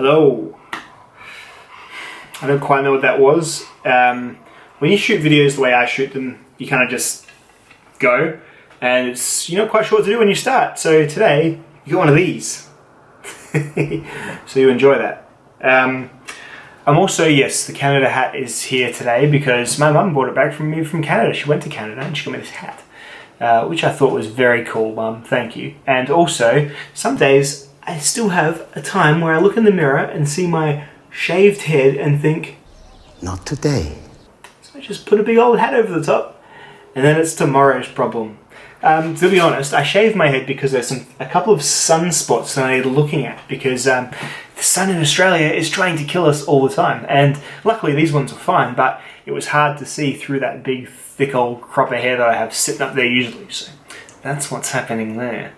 Hello. I don't quite know what that was. When you shoot videos the way I shoot them, you kind of just go, and you're not quite sure what to do when you start. So today, you got one of these. So you enjoy that. I'm also, yes, the Canada hat is here today because my mum brought it back from me from Canada. She went to Canada and she got me this hat, which I thought was very cool, Mum. Thank you. And also, some days I still have a time where I look in the mirror and see my shaved head and think, not today. So I just put a big old hat over the top, and then it's tomorrow's problem. To be honest, I shaved my head because there's a couple of sunspots that I need looking at because the sun in Australia is trying to kill us all the time. And luckily these ones are fine, but it was hard to see through that big, thick old crop of hair that I have sitting up there usually. So that's what's happening there.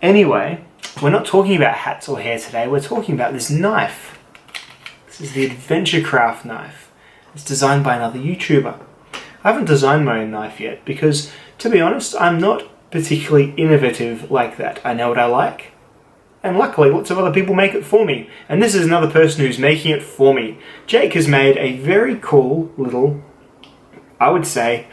Anyway, we're not talking about hats or hair today. We're talking about this knife. This is the Adventure Craft knife. It's designed by another YouTuber. I haven't designed my own knife yet because, to be honest, I'm not particularly innovative like that. I know what I like, and luckily lots of other people make it for me. And this is another person who's making it for me. Jake has made a very cool little, I would say,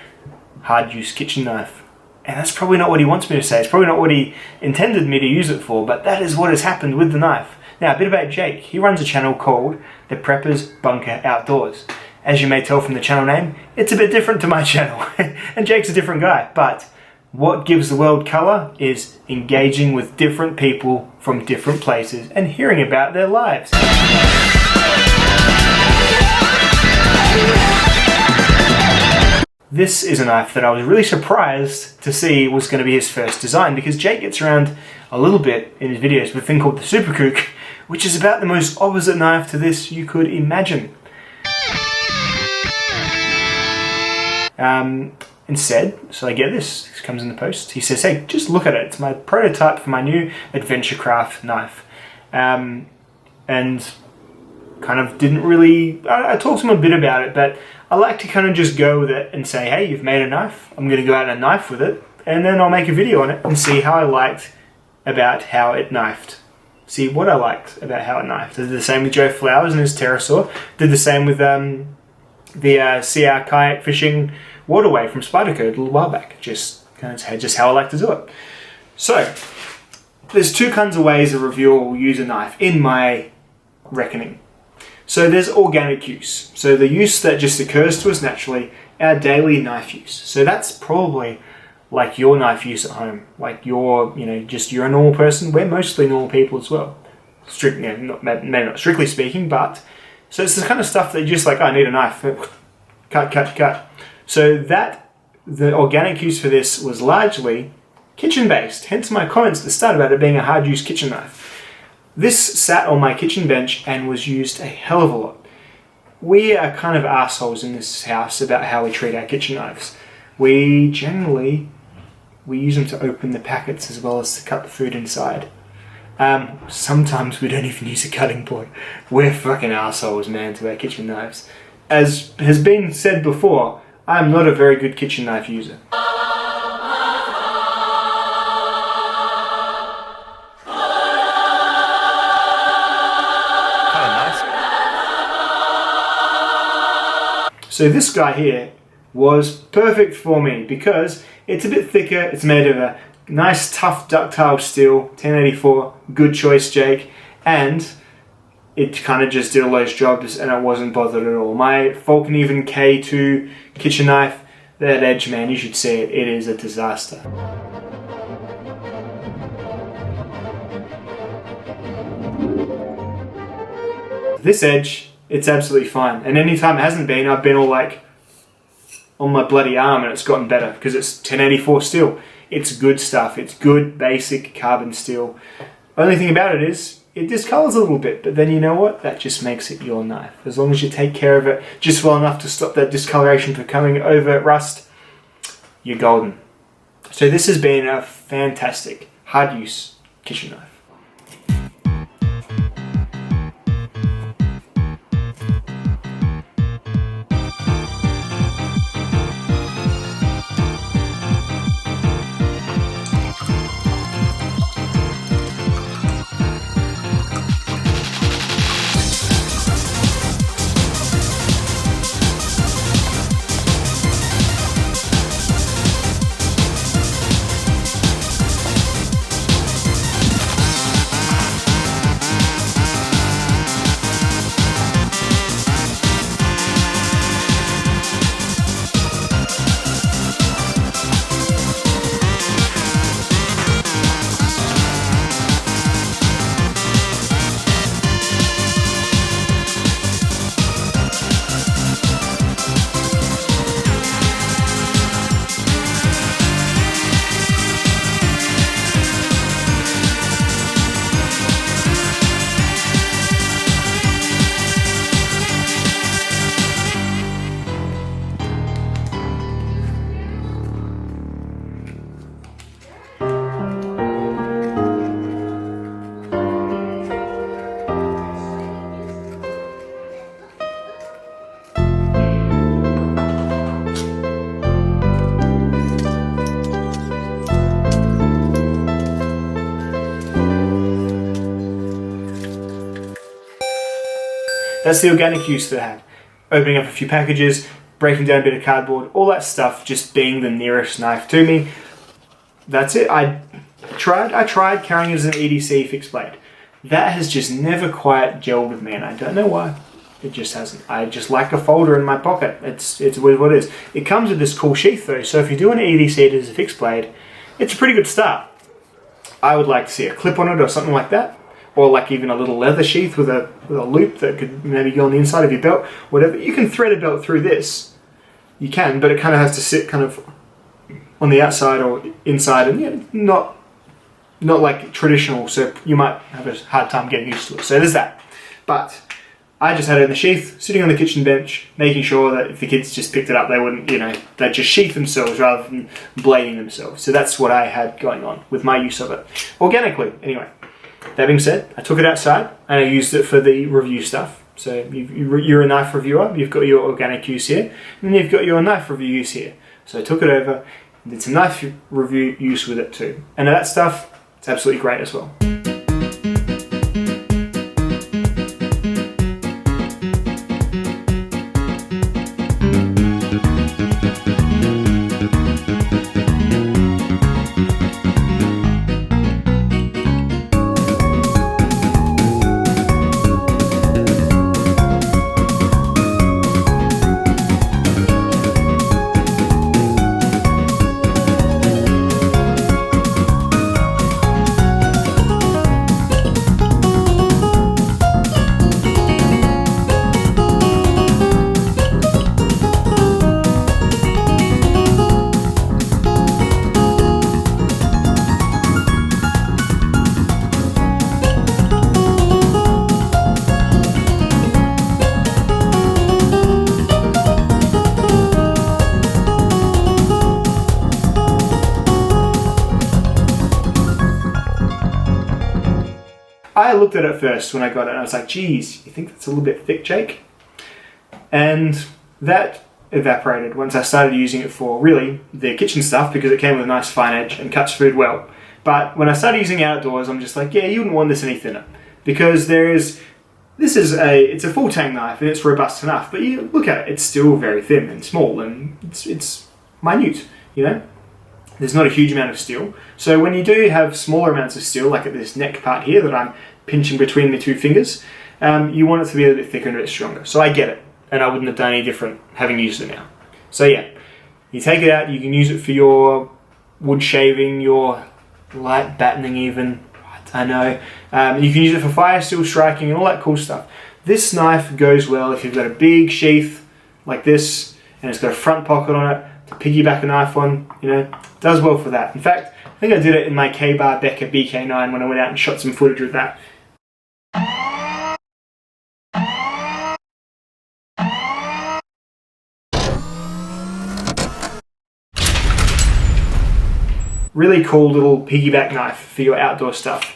hard-use kitchen knife. And that's probably not what he wants me to say. It's probably not what he intended me to use it for, but that is what has happened with the knife. Now, a bit about Jake. He runs a channel called The Preppers Bunker Outdoors. As you may tell from the channel name, it's a bit different to my channel. And Jake's a different guy. But what gives the world colour is engaging with different people from different places and hearing about their lives. This is a knife that I was really surprised to see was going to be his first design because Jake gets around a little bit in his videos with a thing called the Super Kook, which is about the most opposite knife to this you could imagine. Instead, so I get this comes in the post, he says, hey, just look at it, it's my prototype for my new Adventure Craft knife. And kind of didn't really, I talked to him a bit about it, but I like to kind of just go with it and say, hey, you've made a knife, I'm going to go out and knife with it, and then I'll make a video on it and see how I liked about how it knifed. See what I liked about how it knifed. I did the same with Joe Flowers and his pterosaur, did the same with the CR kayak fishing waterway from Spyderco a little while back. Just how I like to do it. So, there's two kinds of ways a reviewer will use a knife, in my reckoning. So there's organic use. So the use that just occurs to us naturally, our daily knife use. So that's probably like your knife use at home. Like you're a normal person. We're mostly normal people as well. Maybe not strictly speaking, but so it's the kind of stuff that you're just like, I need a knife. Cut. So the organic use for this was largely kitchen-based, hence my comments at the start about it being a hard-use kitchen knife. This sat on my kitchen bench and was used a hell of a lot. We are kind of assholes in this house about how we treat our kitchen knives. We use them to open the packets as well as to cut the food inside. Sometimes we don't even use a cutting board. We're fucking assholes, man, to our kitchen knives. As has been said before, I am not a very good kitchen knife user. So this guy here was perfect for me because it's a bit thicker, it's made of a nice tough ductile steel, 1084, good choice Jake, and it kind of just did all those jobs and I wasn't bothered at all. My Falcon Even K2 kitchen knife, that edge, man, you should see it, it is a disaster. This edge, it's absolutely fine. And anytime it hasn't been, I've been all like on my bloody arm and it's gotten better because it's 1084 steel. It's good stuff. It's good basic carbon steel. Only thing about it is it discolors a little bit, but then you know what? That just makes it your knife. As long as you take care of it just well enough to stop that discoloration from coming over rust, you're golden. So this has been a fantastic hard use kitchen knife. That's the organic use that I had. Opening up a few packages, breaking down a bit of cardboard, all that stuff just being the nearest knife to me. That's it. I tried carrying it as an EDC fixed blade. That has just never quite gelled with me, and I don't know why. It just hasn't. I just like a folder in my pocket. It's what it is. It comes with this cool sheath though, so if you do an EDC it as a fixed blade, it's a pretty good start. I would like to see a clip on it or something like that, or like even a little leather sheath with a loop that could maybe go on the inside of your belt, whatever. You can thread a belt through this. You can, but it kind of has to sit kind of on the outside or inside, and not like traditional, so you might have a hard time getting used to it. So there's that. But I just had it in the sheath, sitting on the kitchen bench, making sure that if the kids just picked it up, they wouldn't, they'd just sheath themselves rather than blading themselves. So that's what I had going on with my use of it. Organically, anyway. That being said, I took it outside and I used it for the review stuff. So you're a knife reviewer, you've got your organic use here, and then you've got your knife review use here. So I took it over and did some knife review use with it too. And that stuff, it's absolutely great as well. I looked at it first when I got it and I was like, geez, you think that's a little bit thick, Jake? And that evaporated once I started using it for really the kitchen stuff, because it came with a nice fine edge and cuts food well. But when I started using it outdoors, I'm just like, yeah, you wouldn't want this any thinner, because it's a full tang knife and it's robust enough, but you look at it, it's still very thin and small, and it's minute, There's not a huge amount of steel. So when you do have smaller amounts of steel, like at this neck part here that I'm pinching between the two fingers, you want it to be a bit thicker and a bit stronger. So I get it, and I wouldn't have done any different having used it now. So yeah, you take it out, you can use it for your wood shaving, your light battening even, I know. You can use it for fire steel striking and all that cool stuff. This knife goes well if you've got a big sheath like this, and it's got a front pocket on it, to piggyback a knife on, does well for that. In fact, I think I did it in my K-Bar Becker BK9 when I went out and shot some footage with that. Really cool little piggyback knife for your outdoor stuff.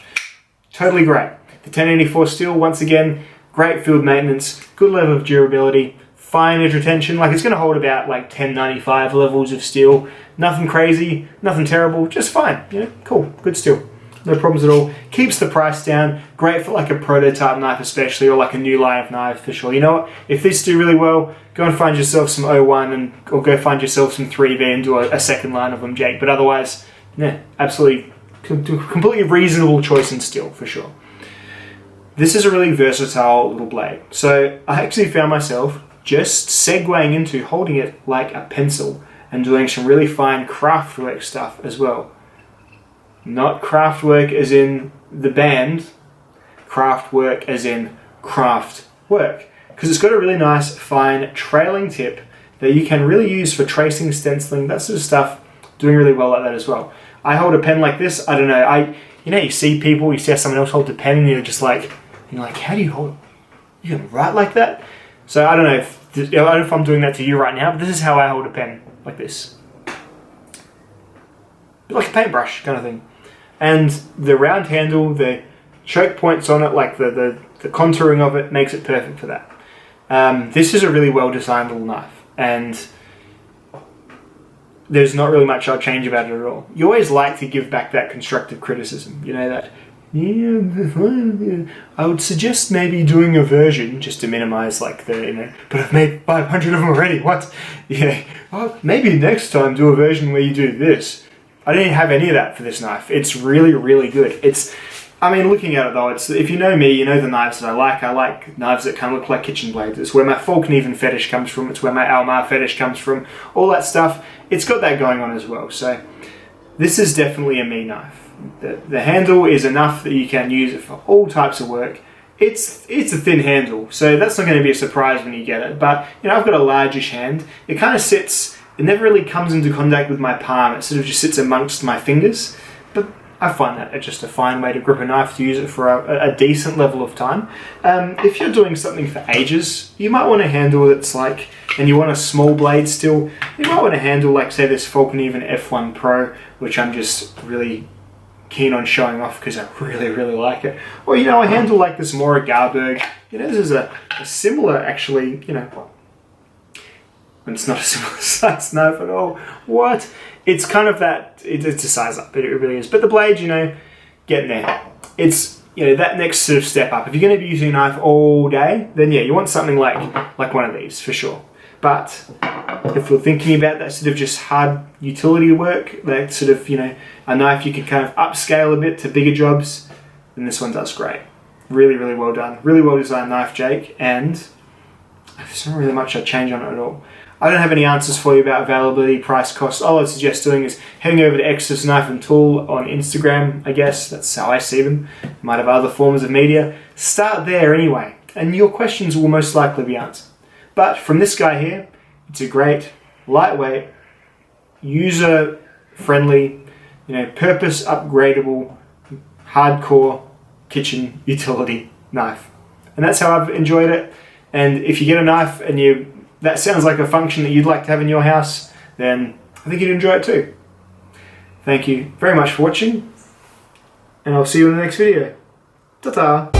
Totally great. The 1084 steel, once again, great field maintenance, good level of durability, fine edge retention, like it's going to hold about like 1095 levels of steel. Nothing crazy, nothing terrible, just fine, cool, good steel. No problems at all. Keeps the price down, great for like a prototype knife especially, or like a new line of knife for sure. You know what, if these do really well, go and find yourself some 01 or go find yourself some 3V and do a second line of them, Jake. But otherwise, yeah, absolutely, completely reasonable choice in steel for sure. This is a really versatile little blade. So I actually found myself just segueing into holding it like a pencil and doing some really fine craft work stuff as well. Not craft work as in the band, craft work as in craft work. Because it's got a really nice fine trailing tip that you can really use for tracing, stenciling, that sort of stuff, doing really well like that as well. I hold a pen like this, I don't know, you see people, you see how someone else holds a pen and you're like, how do you hold it? You can write like that? So I don't know if I'm doing that to you right now, but this is how I hold a pen, like this. Like a paintbrush kind of thing. And the round handle, the choke points on it, like the contouring of it makes it perfect for that. This is a really well designed little knife, and there's not really much I'll change about it at all. You always like to give back that constructive criticism, that yeah, I would suggest maybe doing a version just to minimize like the, you know, but I've made 500 of them already, what? Yeah, well, maybe next time do a version where you do this. I didn't have any of that for this knife. It's really, really good. It's, I mean, looking at it though, it's, if you know me, you know the knives that I like. I like knives that kind of look like kitchen blades. It's where my Falkneven fetish comes from. It's where my Almar fetish comes from. All that stuff. It's got that going on as well. So this is definitely a me knife. The handle is enough that you can use it for all types of work. It's a thin handle, so that's not going to be a surprise when you get it. But you know, I've got a largish hand. It kind of sits. It never really comes into contact with my palm. It sort of just sits amongst my fingers. But I find that just a fine way to grip a knife to use it for a decent level of time. If you're doing something for ages, you might want a handle that's like, and you want a small blade still, you might want a handle like, say, this Falkneven F1 Pro, which I'm just really keen on showing off because I really, really like it. Or, you know, a handle like this Mora Garberg. You know, this is a similar, actually, you know, it's not a similar size knife at all. What? It's kind of that, it's a size up, it really is. But the blade, you know, getting there. It's, you know, that next sort of step up. If you're going to be using a knife all day, then yeah, you want something like one of these, for sure. But if we're thinking about that sort of just hard utility work, that sort of, you know, a knife you can kind of upscale a bit to bigger jobs, then this one does great. Really, really well done. Really well designed knife, Jake, and there's not really much I'd change on it at all. I don't have any answers for you about availability, price, cost. All I'd suggest doing is heading over to Exodus Knife and Tool on Instagram, I guess. That's how I see them. You might have other forms of media. Start there anyway, and your questions will most likely be answered. But from this guy here, it's a great, lightweight, user-friendly, you know, purpose upgradable, hardcore kitchen utility knife. And that's how I've enjoyed it. And if you get a knife and that sounds like a function that you'd like to have in your house, then I think you'd enjoy it too. Thank you very much for watching, and I'll see you in the next video. Ta-ta!